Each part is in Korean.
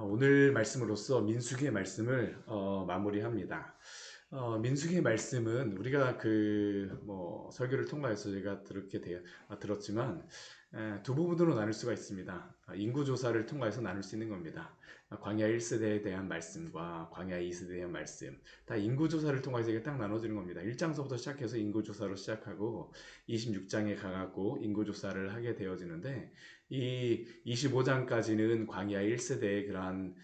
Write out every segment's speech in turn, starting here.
오늘 말씀으로써 민수기의 말씀을 마무리합니다. 민수기의 말씀은 우리가 설교를 통과해서 제가 들었지만 두 부분으로 나눌 수가 있습니다. 인구조사를 통과해서 나눌 수 있는 겁니다. 광야 1세대에 대한 말씀과 광야 2세대에 대한 말씀, 다 인구조사를 통해서 이게 딱 나눠지는 겁니다. 1장서부터 시작해서 인구조사로 시작하고 26장에 가고 인구조사를 하게 되어지는데, 이 25장까지는 광야 1세대의 그러한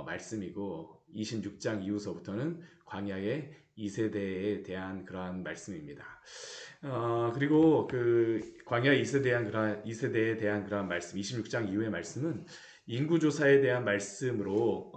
말씀이고, 26장 이후서부터는 광야의 2세대에 대한 그러한 말씀입니다. 그리고 그 광야 2세대에 대한 그러한 말씀, 26장 이후의 말씀은 인구조사에 대한 말씀으로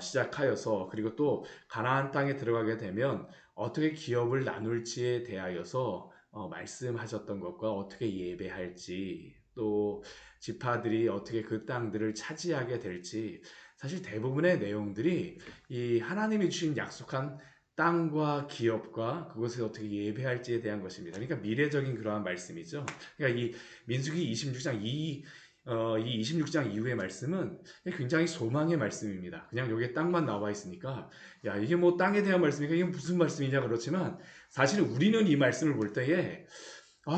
시작하여서, 그리고 또 가나안 땅에 들어가게 되면 어떻게 기업을 나눌지에 대하여서 말씀하셨던 것과 어떻게 예배할지, 또 지파들이 어떻게 그 땅들을 차지하게 될지, 사실 대부분의 내용들이 이 하나님이 주신 약속한 땅과 기업과 그것을 어떻게 예배할지에 대한 것입니다. 그러니까 미래적인 그러한 말씀이죠. 그러니까 이 민수기 26장 이 26장 이후의 말씀은 굉장히 소망의 말씀입니다. 그냥 여기에 땅만 나와 있으니까, 야, 이게 뭐 땅에 대한 말씀이니까 이게 무슨 말씀이냐 그렇지만, 사실 우리는 이 말씀을 볼 때에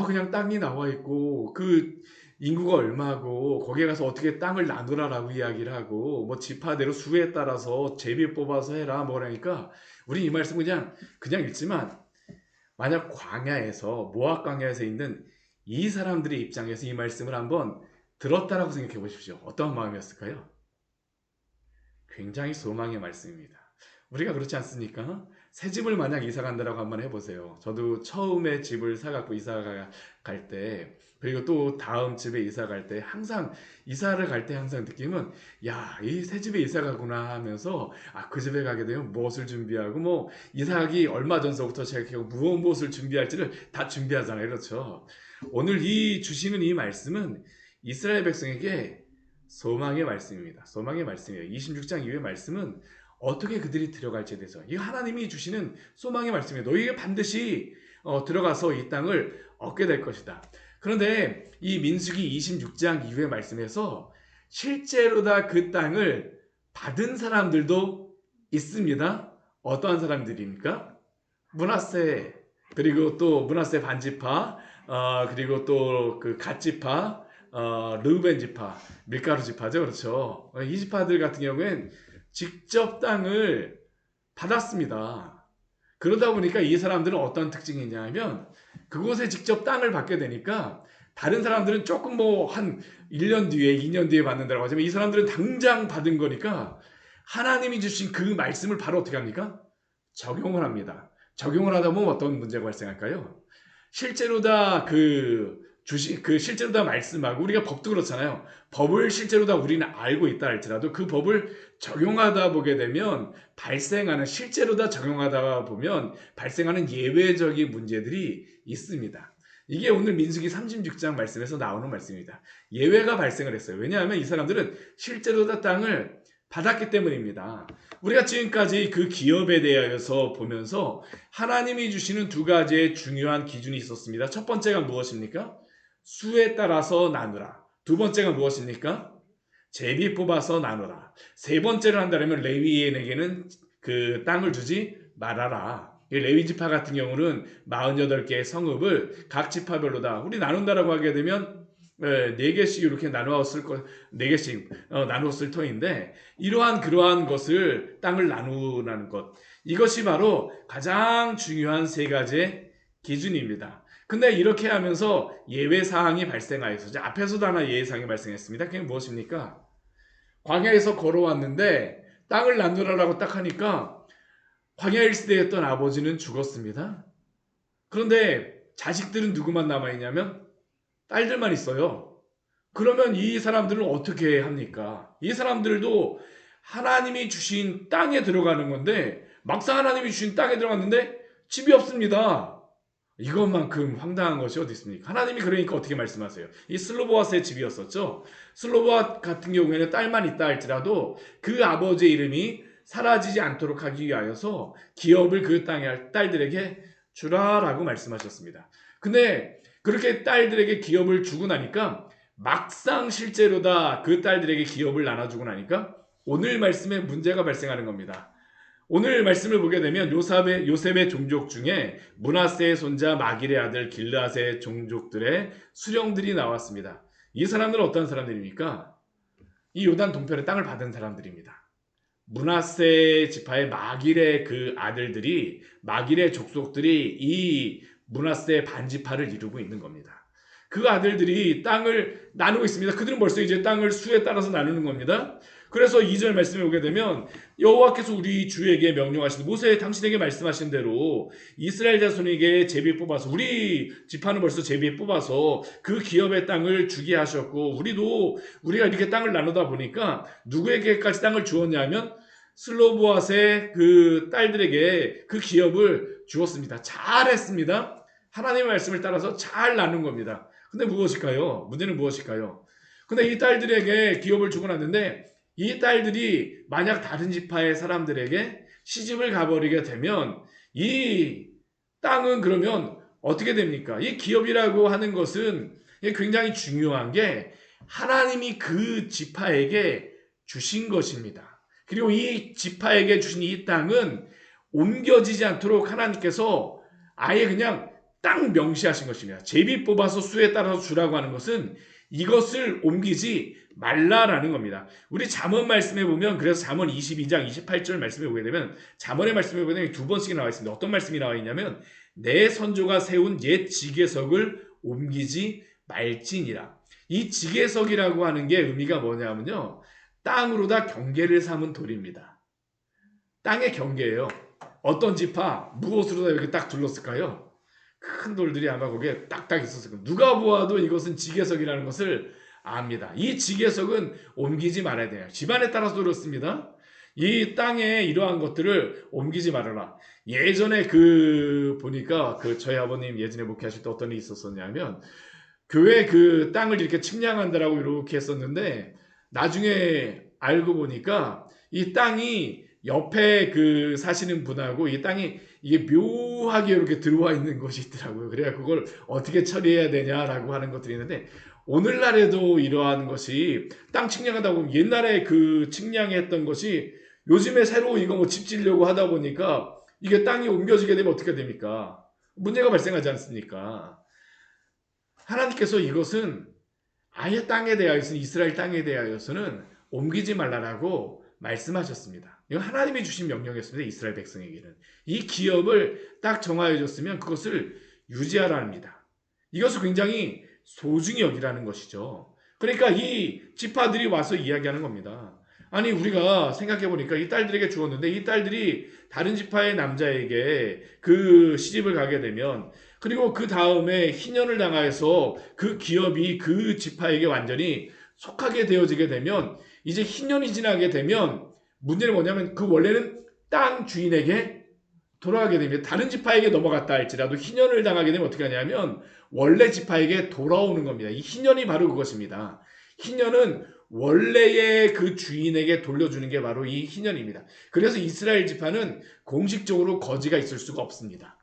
그냥 땅이 나와 있고 그 인구가 얼마고 거기에 가서 어떻게 땅을 나누라라고 이야기를 하고, 뭐 지파대로 수에 따라서 제비 뽑아서 해라 뭐라니까, 우리 이 말씀 그냥 읽지만, 만약 모압 광야에서 있는 이 사람들의 입장에서 이 말씀을 한번 들었다라고 생각해 보십시오. 어떤 마음이었을까요? 굉장히 소망의 말씀입니다. 우리가 그렇지 않습니까? 새 집을 만약 이사 간다라고 한번 해보세요. 저도 처음에 집을 사갖고 이사 갈 때, 그리고 또 다음 집에 이사 갈 때, 항상 이사를 갈 때 항상 느낌은, 야, 이 새 집에 이사 가구나 하면서, 그 집에 가게 되면 무엇을 준비하고, 뭐 이사하기 얼마 전서부터 제가 무엇을 준비할지를 다 준비하잖아요. 그렇죠? 오늘 주시는 이 말씀은 이스라엘 백성에게 소망의 말씀입니다. 소망의 말씀이에요. 26장 이후의 말씀은 어떻게 그들이 들어갈지에 대해서, 이 하나님이 주시는 소망의 말씀이에요. 너희가 반드시 들어가서 이 땅을 얻게 될 것이다. 그런데 이 민수기 26장 이후의 말씀에서 실제로 다 그 땅을 받은 사람들도 있습니다. 어떠한 사람들입니까? 므낫세, 그리고 또 므낫세 반지파, 그리고 또 그 갓지파, 르우벤 지파, 밀가루 지파죠. 그렇죠. 이 지파들 같은 경우엔 직접 땅을 받았습니다. 그러다 보니까 이 사람들은 어떤 특징이 있냐면, 그곳에 직접 땅을 받게 되니까 다른 사람들은 조금 뭐 한 1년 뒤에 2년 뒤에 받는다고 하지만, 이 사람들은 당장 받은 거니까 하나님이 주신 그 말씀을 바로 어떻게 합니까? 적용을 합니다. 적용을 하다 보면 어떤 문제가 발생할까요? 실제로 실제로 다 말씀하고, 우리가 법도 그렇잖아요. 법을 실제로 다 우리는 알고 있다 할지라도 그 법을 적용하다 보게 되면 실제로 다 적용하다 보면 발생하는 예외적인 문제들이 있습니다. 이게 오늘 민수기 36장 말씀에서 나오는 말씀입니다. 예외가 발생을 했어요. 왜냐하면 이 사람들은 실제로 다 땅을 받았기 때문입니다. 우리가 지금까지 그 기업에 대하여서 보면서 하나님이 주시는 두 가지의 중요한 기준이 있었습니다. 첫 번째가 무엇입니까? 수에 따라서 나누라. 두 번째가 무엇입니까? 제비 뽑아서 나누라. 세 번째를 한다면 레위인에게는 그 땅을 주지 말아라. 레위 지파 같은 경우는 48개의 성읍을 각 지파별로 우리 나눈다라고 하게 되면 4개씩 이렇게 네 개씩 나누었을 터인데, 그러한 것을 땅을 나누라는 것, 이것이 바로 가장 중요한 세 가지의 기준입니다. 근데 이렇게 하면서 예외 사항이 발생하여서, 앞에서도 하나 예외 사항이 발생했습니다. 그게 무엇입니까? 광야에서 걸어왔는데 땅을 나누라라고 딱 하니까 광야 1세대였던 아버지는 죽었습니다. 그런데 자식들은 누구만 남아있냐면 딸들만 있어요. 그러면 이 사람들은 어떻게 합니까? 이 사람들도 하나님이 주신 땅에 들어가는 건데, 막상 하나님이 주신 땅에 들어갔는데 집이 없습니다. 이것만큼 황당한 것이 어디 있습니까? 하나님이 그러니까 어떻게 말씀하세요? 이 슬로보아스의 집이었었죠. 슬로보아 같은 경우에는 딸만 있다 할지라도 그 아버지의 이름이 사라지지 않도록 하기 위하여서 기업을 그 땅의 딸들에게 주라라고 말씀하셨습니다. 근데 그렇게 딸들에게 기업을 주고 나니까 막상 실제로다 그 딸들에게 기업을 나눠주고 나니까 오늘 말씀에 문제가 발생하는 겁니다. 오늘 말씀을 보게 되면 요셉의 종족 중에 므낫세의 손자 마길의 아들 길르앗의 종족들의 수령들이 나왔습니다. 이 사람들은 어떤 사람들입니까? 이 요단 동편의 땅을 받은 사람들입니다. 므낫세 지파의 마길의 그 아들들이, 마길의 족속들이 이 므낫세 반지파를 이루고 있는 겁니다. 그 아들들이 땅을 나누고 있습니다. 그들은 벌써 이제 땅을 수에 따라서 나누는 겁니다. 그래서 2절 말씀에 오게 되면 여호와께서 우리 주에게 명령하신 모세 당신에게 말씀하신 대로 이스라엘 자손에게 제비 뽑아서, 우리 지파는 벌써 제비 뽑아서 그 기업의 땅을 주게 하셨고, 우리가 이렇게 땅을 나누다 보니까 누구에게까지 땅을 주었냐면 슬로보앗의 그 딸들에게 그 기업을 주었습니다. 잘했습니다. 하나님의 말씀을 따라서 잘 나눈 겁니다. 근데 무엇일까요? 문제는 무엇일까요? 근데 이 딸들에게 기업을 주고 났는데 이 딸들이 만약 다른 지파의 사람들에게 시집을 가버리게 되면 이 땅은 그러면 어떻게 됩니까? 이 기업이라고 하는 것은 굉장히 중요한 게 하나님이 그 지파에게 주신 것입니다. 그리고 이 지파에게 주신 이 땅은 옮겨지지 않도록 하나님께서 아예 그냥 딱 명시하신 것입니다. 제비 뽑아서 수에 따라서 주라고 하는 것은 이것을 옮기지 말라라는 겁니다. 우리 잠언 말씀에 보면, 그래서 잠언 22장 28절 말씀에 보게 되면, 잠언의 말씀에 보게 되면 두 번씩 나와 있습니다. 어떤 말씀이 나와 있냐면 내 선조가 세운 옛 지게석을 옮기지 말지니라. 이 지게석이라고 하는 게 의미가 뭐냐면요, 땅으로다 경계를 삼은 돌입니다. 땅의 경계예요. 어떤 지파 무엇으로다 이렇게 딱 둘렀을까요? 큰 돌들이 아마 거기에 딱딱 있었을 겁니다. 누가 보아도 이것은 지게석이라는 것을 압니다. 이 지게석은 옮기지 말아야 돼요. 집안에 따라서 그렇습니다. 이 땅에 이러한 것들을 옮기지 말아라. 예전에 보니까 저희 아버님 예전에 목회하실 때 어떤 일이 있었었냐면, 교회 그 땅을 이렇게 측량한다라고 이렇게 했었는데 나중에 알고 보니까 이 땅이 옆에 사시는 분하고 이 땅이 이게 묘하게 이렇게 들어와 있는 것이 있더라고요. 그래야 그걸 어떻게 처리해야 되냐라고 하는 것들이 있는데, 오늘날에도 이러한 것이 땅 측량하다 보면 옛날에 그 측량했던 것이 요즘에 새로 이거 뭐 집 지려고 하다 보니까 이게 땅이 옮겨지게 되면 어떻게 됩니까? 문제가 발생하지 않습니까? 하나님께서 이것은 아예 땅에 대하여서는, 이스라엘 땅에 대하여서는 옮기지 말라라고 말씀하셨습니다. 이건 하나님이 주신 명령이었습니다. 이스라엘 백성에게는. 이 기업을 딱 정하여 줬으면 그것을 유지하라 합니다. 이것을 굉장히 소중히 여기라는 것이죠. 그러니까 이 지파들이 와서 이야기하는 겁니다. 아니, 우리가 생각해 보니까 이 딸들에게 주었는데 이 딸들이 다른 지파의 남자에게 그 시집을 가게 되면, 그리고 그 다음에 희년을 당하여서 그 기업이 그 지파에게 완전히 속하게 되어지게 되면, 이제 희년이 지나게 되면 문제는 뭐냐면 그 원래는 땅 주인에게 돌아가게 됩니다. 다른 지파에게 넘어갔다 할지라도 희년을 당하게 되면 어떻게 하냐면 원래 지파에게 돌아오는 겁니다. 이 희년이 바로 그것입니다. 희년은 원래의 그 주인에게 돌려주는 게 바로 이 희년입니다. 그래서 이스라엘 지파는 공식적으로 거지가 있을 수가 없습니다.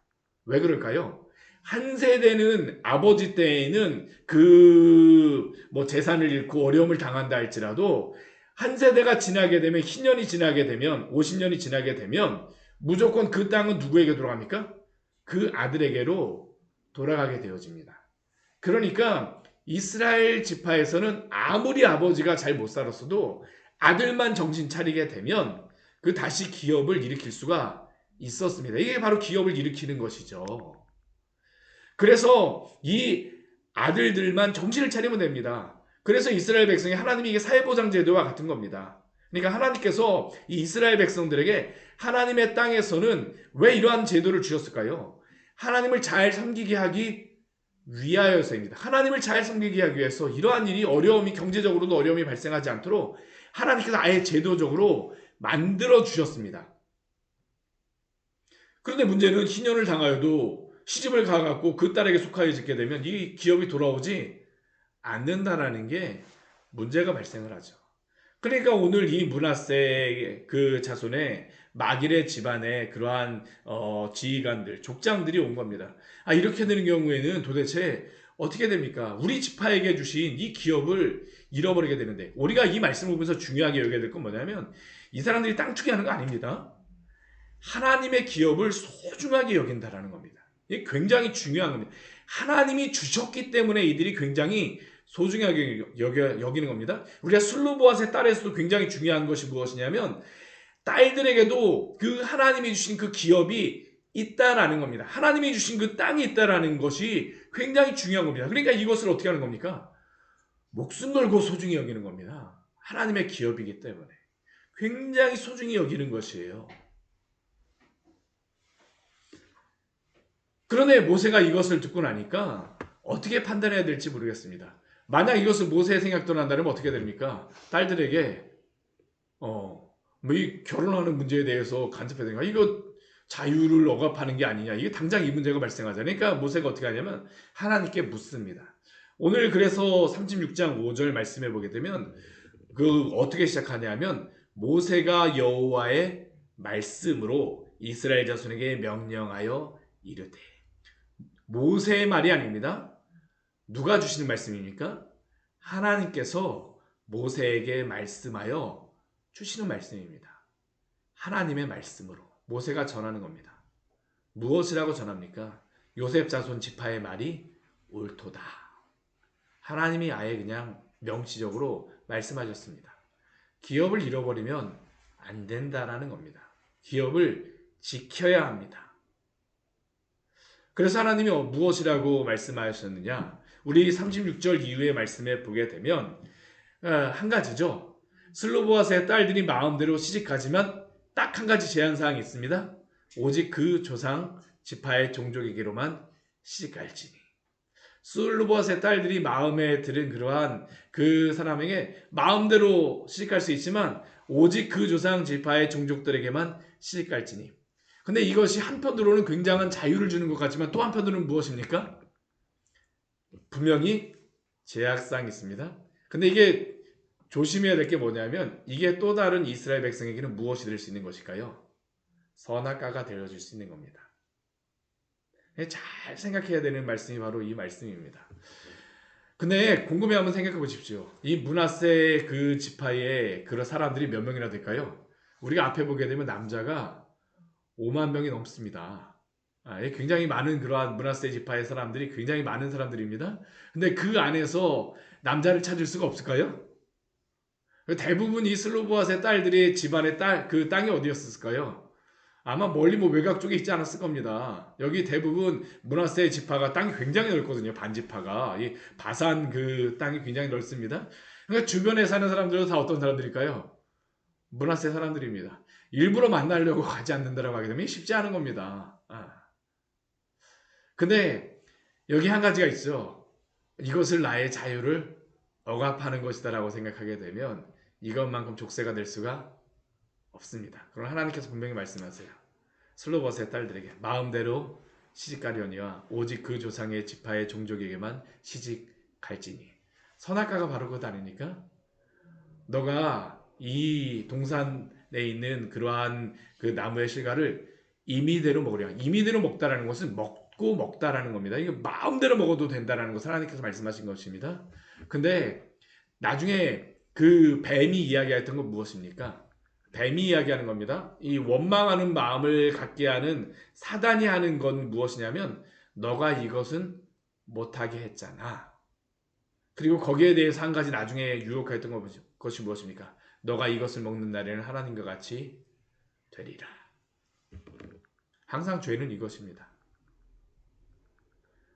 왜 그럴까요? 한 세대는 아버지 때에는 재산을 잃고 어려움을 당한다 할지라도 한 세대가 지나게 되면, 희년이 지나게 되면, 50년이 지나게 되면 무조건 그 땅은 누구에게 돌아갑니까? 그 아들에게로 돌아가게 되어집니다. 그러니까 이스라엘 지파에서는 아무리 아버지가 잘 못 살았어도 아들만 정신 차리게 되면 다시 기업을 일으킬 수가 있었습니다. 이게 바로 기업을 일으키는 것이죠. 그래서 이 아들들만 정신을 차리면 됩니다. 그래서 이스라엘 백성이 하나님이 이게 사회보장 제도와 같은 겁니다. 그러니까 하나님께서 이 이스라엘 백성들에게 하나님의 땅에서는 왜 이러한 제도를 주셨을까요? 하나님을 잘 섬기게 하기 위하여서입니다. 하나님을 잘 섬기게 하기 위해서 이러한 일이, 경제적으로도 어려움이 발생하지 않도록 하나님께서 아예 제도적으로 만들어 주셨습니다. 그런데 문제는 희년을 당하여도 시집을 가갖고 그 딸에게 속하여 짓게 되면 이 기업이 돌아오지 않는다라는 게 문제가 발생을 하죠. 그러니까 오늘 이 므낫세 그 자손의 마길의 집안에 그러한 지휘관들, 족장들이 온 겁니다. 이렇게 되는 경우에는 도대체 어떻게 됩니까? 우리 지파에게 주신 이 기업을 잃어버리게 되는데, 우리가 이 말씀을 보면서 중요하게 여겨야 될 건 뭐냐면 이 사람들이 땅 투기하는 거 아닙니다. 하나님의 기업을 소중하게 여긴다라는 겁니다. 이게 굉장히 중요한 겁니다. 하나님이 주셨기 때문에 이들이 굉장히 소중하게 여기는 겁니다. 우리가 슬로보아스의 딸에서도 굉장히 중요한 것이 무엇이냐면 딸들에게도 그 하나님이 주신 그 기업이 있다라는 겁니다. 하나님이 주신 그 땅이 있다라는 것이 굉장히 중요한 겁니다. 그러니까 이것을 어떻게 하는 겁니까? 목숨 걸고 소중히 여기는 겁니다. 하나님의 기업이기 때문에 굉장히 소중히 여기는 것이에요. 그런데 모세가 이것을 듣고 나니까 어떻게 판단해야 될지 모르겠습니다. 만약 이것을 모세의 생각대로 한다면 어떻게 됩니까? 딸들에게 뭐 이 결혼하는 문제에 대해서 간섭해야 되니까 이거 자유를 억압하는 게 아니냐. 이게 당장 이 문제가 발생하잖아요. 그러니까 모세가 어떻게 하냐면 하나님께 묻습니다. 오늘 그래서 36장 5절 말씀해 보게 되면 그 어떻게 시작하냐면 모세가 여호와의 말씀으로 이스라엘 자손에게 명령하여 이르되, 모세의 말이 아닙니다. 누가 주시는 말씀입니까? 하나님께서 모세에게 말씀하여 주시는 말씀입니다. 하나님의 말씀으로 모세가 전하는 겁니다. 무엇이라고 전합니까? 요셉 자손 지파의 말이 옳도다. 하나님이 아예 그냥 명시적으로 말씀하셨습니다. 기업을 잃어버리면 안 된다라는 겁니다. 기업을 지켜야 합니다. 그래서 하나님이 무엇이라고 말씀하셨느냐? 우리 36절 이후의 말씀에 보게 되면 한 가지죠. 슬로보아스의 딸들이 마음대로 시집가지만 딱 한 가지 제한사항이 있습니다. 오직 그 조상 지파의 종족에게로만 시집갈지니. 슬로보아스의 딸들이 마음에 들은 그러한 그 사람에게 마음대로 시집갈 수 있지만 오직 그 조상 지파의 종족들에게만 시집갈지니. 근데 이것이 한편으로는 굉장한 자유를 주는 것 같지만 또 한편으로는 무엇입니까? 분명히 제약사항이 있습니다. 근데 이게 조심해야 될 게 뭐냐면 이게 또 다른 이스라엘 백성에게는 무엇이 될 수 있는 것일까요? 선악과가 되어줄 수 있는 겁니다. 잘 생각해야 되는 말씀이 바로 이 말씀입니다. 근데 궁금해 한번 생각해 보십시오. 이 므낫세 그 지파의 그런 사람들이 몇 명이나 될까요? 우리가 앞에 보게 되면 남자가 5만 명이 넘습니다. 굉장히 많은 그러한 므낫세 지파의 사람들이 굉장히 많은 사람들입니다. 근데 그 안에서 남자를 찾을 수가 없을까요? 대부분 이 슬로보아스의 딸들이 집안의 그 땅이 어디였을까요? 아마 멀리 뭐 외곽 쪽에 있지 않았을 겁니다. 여기 대부분 므낫세 지파가 땅이 굉장히 넓거든요. 반지파가 이 바산 그 땅이 굉장히 넓습니다. 그러니까 주변에 사는 사람들은 다 어떤 사람들일까요? 므낫세 사람들입니다. 일부러 만나려고 가지 않는다라고 하게 되면 쉽지 않은 겁니다. 근데 여기 한 가지가 있죠. 이것을 나의 자유를 억압하는 것이다라고 생각하게 되면 이것만큼 족쇄가 될 수가 없습니다. 그럼 하나님께서 분명히 말씀하세요. 슬로버스의 딸들에게 마음대로 시집가려니와 오직 그 조상의 지파의 종족에게만 시집갈지니. 선악과가 바로 그것 아닙니까? 너가 이 동산에 있는 그러한 그 나무의 실과를 임의대로 먹으려. 임의대로 먹다라는 것은 먹고 먹다라는 겁니다. 이거 마음대로 먹어도 된다라는 것을 하나님께서 말씀하신 것입니다. 근데 나중에 그 뱀이 이야기했던 건 무엇입니까? 뱀이 이야기하는 겁니다. 이 원망하는 마음을 갖게 하는 사단이 하는 건 무엇이냐면 너가 이것은 못하게 했잖아. 그리고 거기에 대해서 한 가지 나중에 유혹했던 것이 무엇입니까? 너가 이것을 먹는 날에는 하나님과 같이 되리라. 항상 죄는 이것입니다.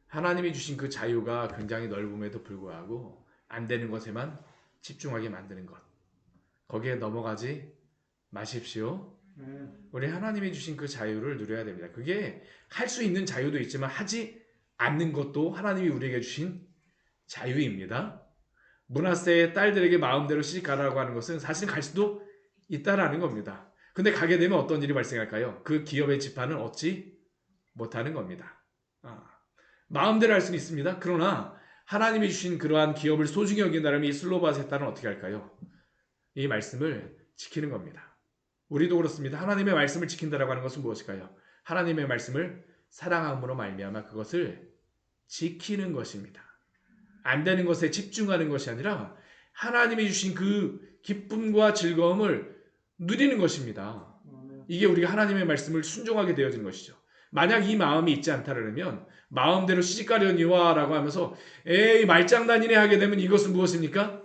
하나님이 주신 그 자유가 굉장히 넓음에도 불구하고 안 되는 것에만 집중하게 만드는 것. 거기에 넘어가지 마십시오. 우리 하나님이 주신 그 자유를 누려야 됩니다. 그게 할 수 있는 자유도 있지만 하지 않는 것도 하나님이 우리에게 주신 자유입니다. 므낫세의 딸들에게 마음대로 시집가라고 하는 것은 사실 갈 수도 있다라는 겁니다. 근데 가게 되면 어떤 일이 발생할까요? 그 기업의 지파는 얻지 못하는 겁니다. 마음대로 할 수는 있습니다. 그러나 하나님이 주신 그러한 기업을 소중히 여긴다면 이 슬로바스의 딸은 어떻게 할까요? 이 말씀을 지키는 겁니다. 우리도 그렇습니다. 하나님의 말씀을 지킨다라고 하는 것은 무엇일까요? 하나님의 말씀을 사랑함으로 말미암아 그것을 지키는 것입니다. 안 되는 것에 집중하는 것이 아니라 하나님이 주신 그 기쁨과 즐거움을 누리는 것입니다. 이게 우리가 하나님의 말씀을 순종하게 되어지는 것이죠. 만약 이 마음이 있지 않다면 마음대로 시집가려니와 라고 하면서 에이 말장난이네 하게 되면 이것은 무엇입니까?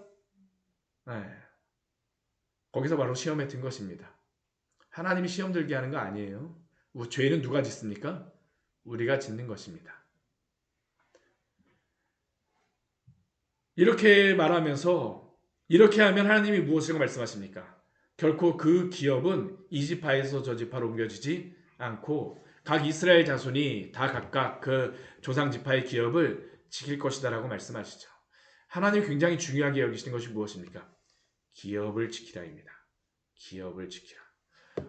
거기서 바로 시험에 든 것입니다. 하나님이 시험 들게 하는 거 아니에요. 죄는 누가 짓습니까? 우리가 짓는 것입니다. 이렇게 말하면서 이렇게 하면 하나님이 무엇이라고 말씀하십니까? 결코 그 기업은 이 지파에서 저 지파로 옮겨지지 않고 각 이스라엘 자손이 다 각각 그 조상 지파의 기업을 지킬 것이다 라고 말씀하시죠. 하나님이 굉장히 중요하게 여기시는 것이 무엇입니까? 기업을 지키라입니다. 기업을 지키라.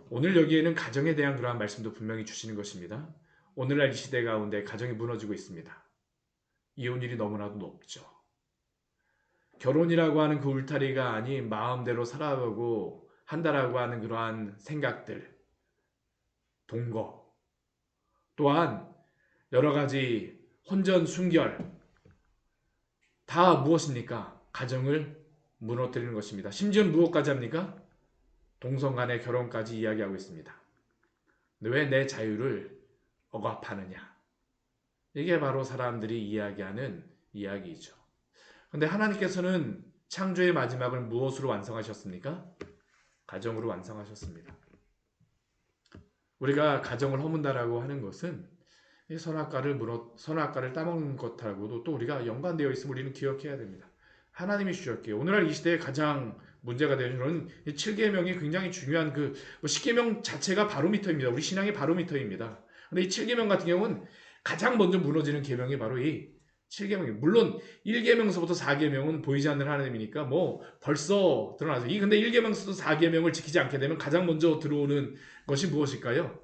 오늘 여기에는 가정에 대한 그러한 말씀도 분명히 주시는 것입니다. 오늘날 이 시대 가운데 가정이 무너지고 있습니다. 이혼율이 너무나도 높죠. 결혼이라고 하는 그 울타리가 아닌 마음대로 살아가고 한다라고 하는 그러한 생각들, 동거, 또한 여러 가지 혼전, 순결 다 무엇입니까? 가정을 무너뜨리는 것입니다. 심지어는 무엇까지 합니까? 동성 간의 결혼까지 이야기하고 있습니다. 왜 내 자유를 억압하느냐? 이게 바로 사람들이 이야기하는 이야기이죠. 그런데 하나님께서는 창조의 마지막을 무엇으로 완성하셨습니까? 가정으로 완성하셨습니다. 우리가 가정을 허문다라고 하는 것은 선악과를 따먹는 것하고도 또 우리가 연관되어 있음을 우리는 기억해야 됩니다. 하나님이 주셨기에 오늘날 이 시대에 가장 문제가 되는 7계명이 굉장히 중요한 그 10계명 자체가 바로미터입니다. 우리 신앙의 바로미터입니다. 근데 이 7계명 같은 경우는 가장 먼저 무너지는 계명이 바로 이 7계명입니다. 물론 1계명서부터 4계명은 보이지 않는 하나님이니까 뭐 벌써 드러나서 근데 1계명서부터 4계명을 지키지 않게 되면 가장 먼저 들어오는 것이 무엇일까요?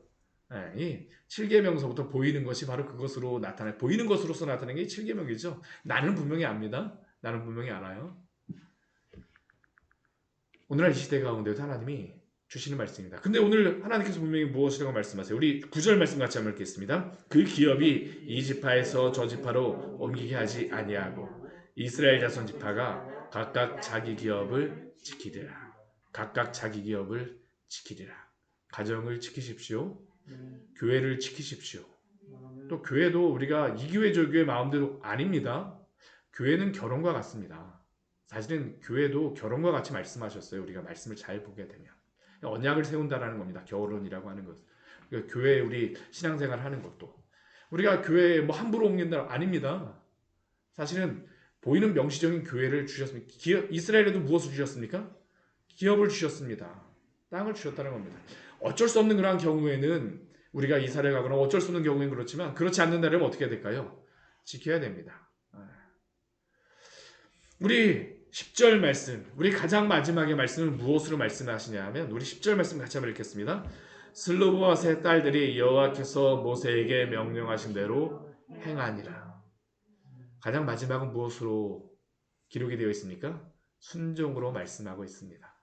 이 7계명서부터 보이는 것이 바로 그것으로 보이는 것으로서 나타나는 게 7계명이죠. 나는 분명히 압니다. 나는 분명히 알아요. 오늘날 이 시대 가운데도 하나님이 주시는 말씀입니다. 근데 오늘 하나님께서 분명히 무엇이라고 말씀하세요? 우리 9절 말씀 같이 한번 읽겠습니다. 그 기업이 이 지파에서 저 지파로 옮기게 하지 아니하고 이스라엘 자손 지파가 각각 자기 기업을 지키리라. 각각 자기 기업을 지키리라. 가정을 지키십시오. 교회를 지키십시오. 또 교회도 우리가 이 교회 저 교회 마음대로 아닙니다. 교회는 결혼과 같습니다. 사실은 교회도 결혼과 같이 말씀하셨어요. 우리가 말씀을 잘 보게 되면 언약을 세운다라는 겁니다. 결혼이라고 하는 것. 그러니까 교회에 우리 신앙생활 하는 것도 우리가 교회에 뭐 함부로 옮긴다 아닙니다. 사실은 보이는 명시적인 교회를 주셨습니다. 이스라엘에도 무엇을 주셨습니까? 기업을 주셨습니다. 땅을 주셨다는 겁니다. 어쩔 수 없는 그러한 경우에는 우리가 이사를 가거나 어쩔 수 없는 경우에는 그렇지만 그렇지 않는다면 어떻게 될까요? 지켜야 됩니다. 우리 10절 말씀, 우리 가장 마지막의 말씀을 무엇으로 말씀하시냐 하면 우리 10절 말씀 같이 한번 읽겠습니다. 슬로보와 세 딸들이 여호와께서 모세에게 명령하신 대로 행하니라. 가장 마지막은 무엇으로 기록이 되어 있습니까? 순종으로 말씀하고 있습니다.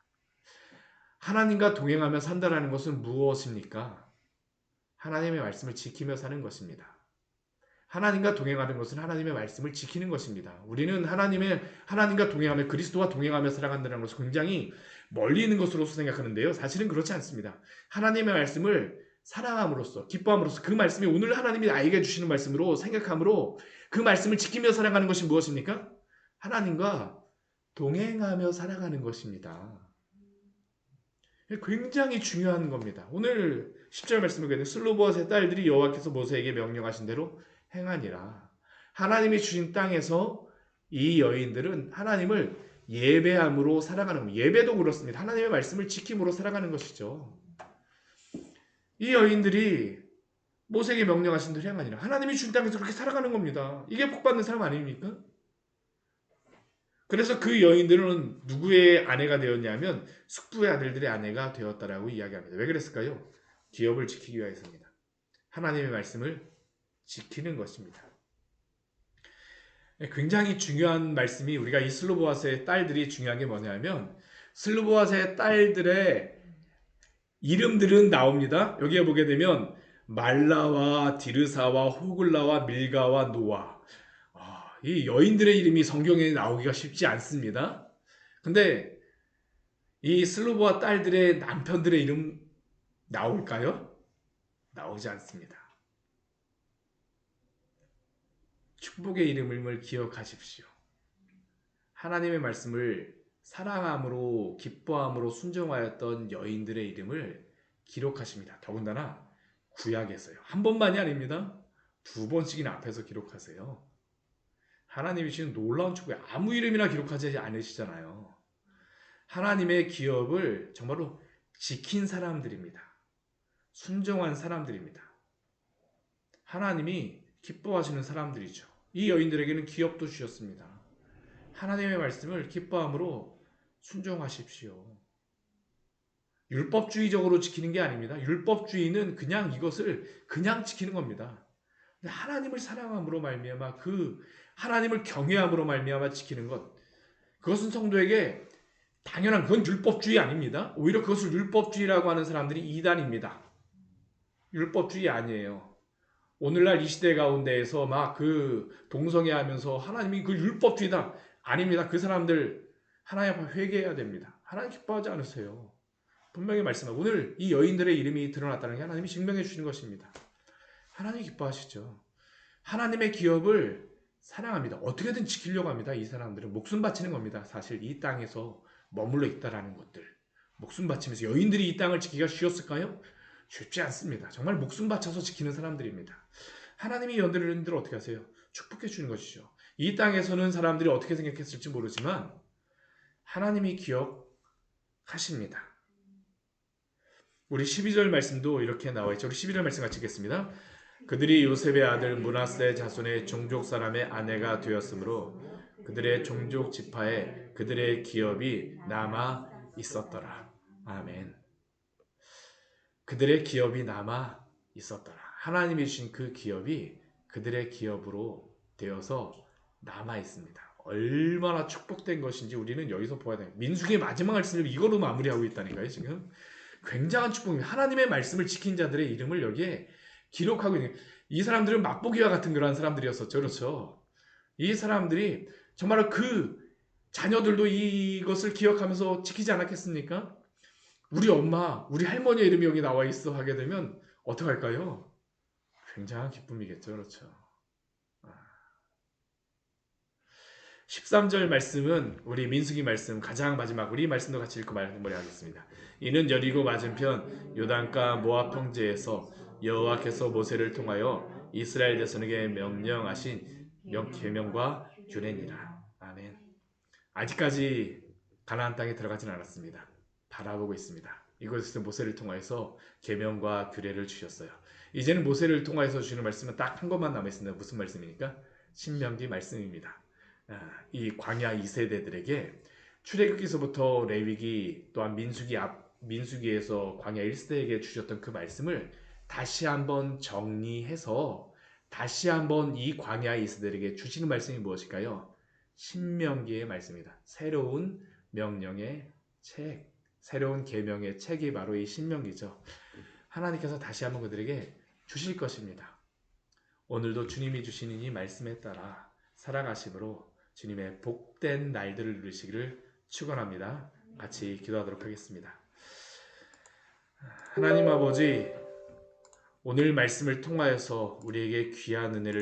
하나님과 동행하며 산다라는 것은 무엇입니까? 하나님의 말씀을 지키며 사는 것입니다. 하나님과 동행하는 것은 하나님의 말씀을 지키는 것입니다. 우리는 하나님과 동행하며 그리스도와 동행하며 살아간다는 것을 굉장히 멀리 있는 것으로서 생각하는데요. 사실은 그렇지 않습니다. 하나님의 말씀을 사랑함으로써 기뻐함으로써 그 말씀이 오늘 하나님이 나에게 주시는 말씀으로 생각함으로 그 말씀을 지키며 살아가는 것이 무엇입니까? 하나님과 동행하며 살아가는 것입니다. 굉장히 중요한 겁니다. 오늘 10절 말씀을 보게 되면 슬로보와 세 딸들이 여호와께서 모세에게 명령하신 대로 행하니라. 하나님이 주신 땅에서 이 여인들은 하나님을 예배함으로 살아가는 것. 예배도 그렇습니다. 하나님의 말씀을 지킴으로 살아가는 것이죠. 이 여인들이 모세에게 명령하신 대로 행하니라. 하나님이 주신 땅에서 그렇게 살아가는 겁니다. 이게 복받는 사람 아닙니까? 그래서 그 여인들은 누구의 아내가 되었냐면 숙부의 아들들의 아내가 되었다라고 이야기합니다. 왜 그랬을까요? 기업을 지키기 위해서입니다. 하나님의 말씀을 지키는 것입니다. 굉장히 중요한 말씀이 우리가 이 슬로보아스의 딸들이 중요한 게 뭐냐면 슬로보아스의 딸들의 이름들은 나옵니다. 여기에 보게 되면 말라와 디르사와 호글라와 밀가와 노아. 이 여인들의 이름이 성경에 나오기가 쉽지 않습니다. 근데 이 슬로보와 딸들의 남편들의 이름 나올까요? 나오지 않습니다. 축복의 이름을 기억하십시오. 하나님의 말씀을 사랑함으로 기뻐함으로 순종하였던 여인들의 이름을 기록하십니다. 더군다나 구약에서요. 한 번만이 아닙니다. 두 번씩이나 앞에서 기록하세요. 하나님이 주신 놀라운 축복에 아무 이름이나 기록하지 않으시잖아요. 하나님의 기업을 정말로 지킨 사람들입니다. 순종한 사람들입니다. 하나님이 기뻐하시는 사람들이죠. 이 여인들에게는 기업도 주셨습니다. 하나님의 말씀을 기뻐함으로 순종하십시오. 율법주의적으로 지키는 게 아닙니다. 율법주의는 그냥 이것을 그냥 지키는 겁니다. 하나님을 사랑함으로 말미암아 그 하나님을 경외함으로 말미암아 지키는 것, 그것은 성도에게 당연한, 그건 율법주의 아닙니다. 오히려 그것을 율법주의라고 하는 사람들이 이단입니다. 율법주의 아니에요. 오늘날 이 시대 가운데에서 막 그 동성애하면서 하나님이 그 율법주의다. 아닙니다. 그 사람들 하나님 앞에 회개해야 됩니다. 하나님 기뻐하지 않으세요. 분명히 말씀하고, 오늘 이 여인들의 이름이 드러났다는 게 하나님이 증명해 주시는 것입니다. 하나님이 기뻐하시죠. 하나님의 기업을 사랑합니다. 어떻게든 지키려고 합니다. 이 사람들은 목숨 바치는 겁니다. 사실 이 땅에서 머물러 있다라는 것들, 목숨 바치면서, 여인들이 이 땅을 지키기가 쉬웠을까요? 쉽지 않습니다. 정말 목숨 바쳐서 지키는 사람들입니다. 하나님이 여인들을 어떻게 하세요? 축복해 주는 것이죠. 이 땅에서는 사람들이 어떻게 생각했을지 모르지만 하나님이 기억하십니다. 우리 12절 말씀도 이렇게 나와 있죠. 우리 12절 말씀 같이 읽겠습니다. 그들이 요셉의 아들 므낫세 자손의 종족 사람의 아내가 되었으므로 그들의 종족 지파에 그들의 기업이 남아 있었더라. 아멘. 그들의 기업이 남아 있었더라. 하나님이 주신 그 기업이 그들의 기업으로 되어서 남아 있습니다. 얼마나 축복된 것인지 우리는 여기서 보아야 돼요. 민수기의 마지막 말씀을 이거로 마무리하고 있다니까요. 지금 굉장한 축복입니다. 하나님의 말씀을 지킨 자들의 이름을 여기에 기록하고 있는, 이 사람들은 맛보기와 같은 그러한 사람들이었었죠. 그렇죠? 이 사람들이 정말 그 자녀들도 이것을 기억하면서 지키지 않았겠습니까? 우리 엄마, 우리 할머니의 이름이 여기 나와 있어 하게 되면 어떻게 할까요? 굉장한 기쁨이겠죠. 그렇죠? 13절 말씀은 우리 민수기 말씀 가장 마지막, 우리 말씀도 같이 읽고 마무리하겠습니다. 이는 여리고 맞은편 요단가 모압 평지에서 여호와께서 모세를 통하여 이스라엘 자손에게 명령하신 계명과 규례니라. 아멘. 아직까지 가나안 땅에 들어가지는 않았습니다. 바라보고 있습니다. 이곳에서 모세를 통하여서 계명과 규례를 주셨어요. 이제는 모세를 통하여서 주시는 말씀은 딱 한 것만 남아 있습니다. 무슨 말씀입니까? 신명기 말씀입니다. 이 광야 2세대들에게 출애굽기서부터 레위기 또한 민수기에서 광야 1세대에게 주셨던 그 말씀을 다시 한번 정리해서 다시 한번 이 광야 2세대에게 주시는 말씀이 무엇일까요? 신명기의 말씀입니다. 새로운 명령의 책, 새로운 계명의 책이 바로 이 신명기죠. 하나님께서 다시 한번 그들에게 주실 것입니다. 오늘도 주님이 주시는 이 말씀에 따라 살아가심으로 주님의 복된 날들을 누리시기를 축원합니다. 같이 기도하도록 하겠습니다. 하나님 아버지, 오늘 말씀을 통하여서 우리에게 귀한 은혜를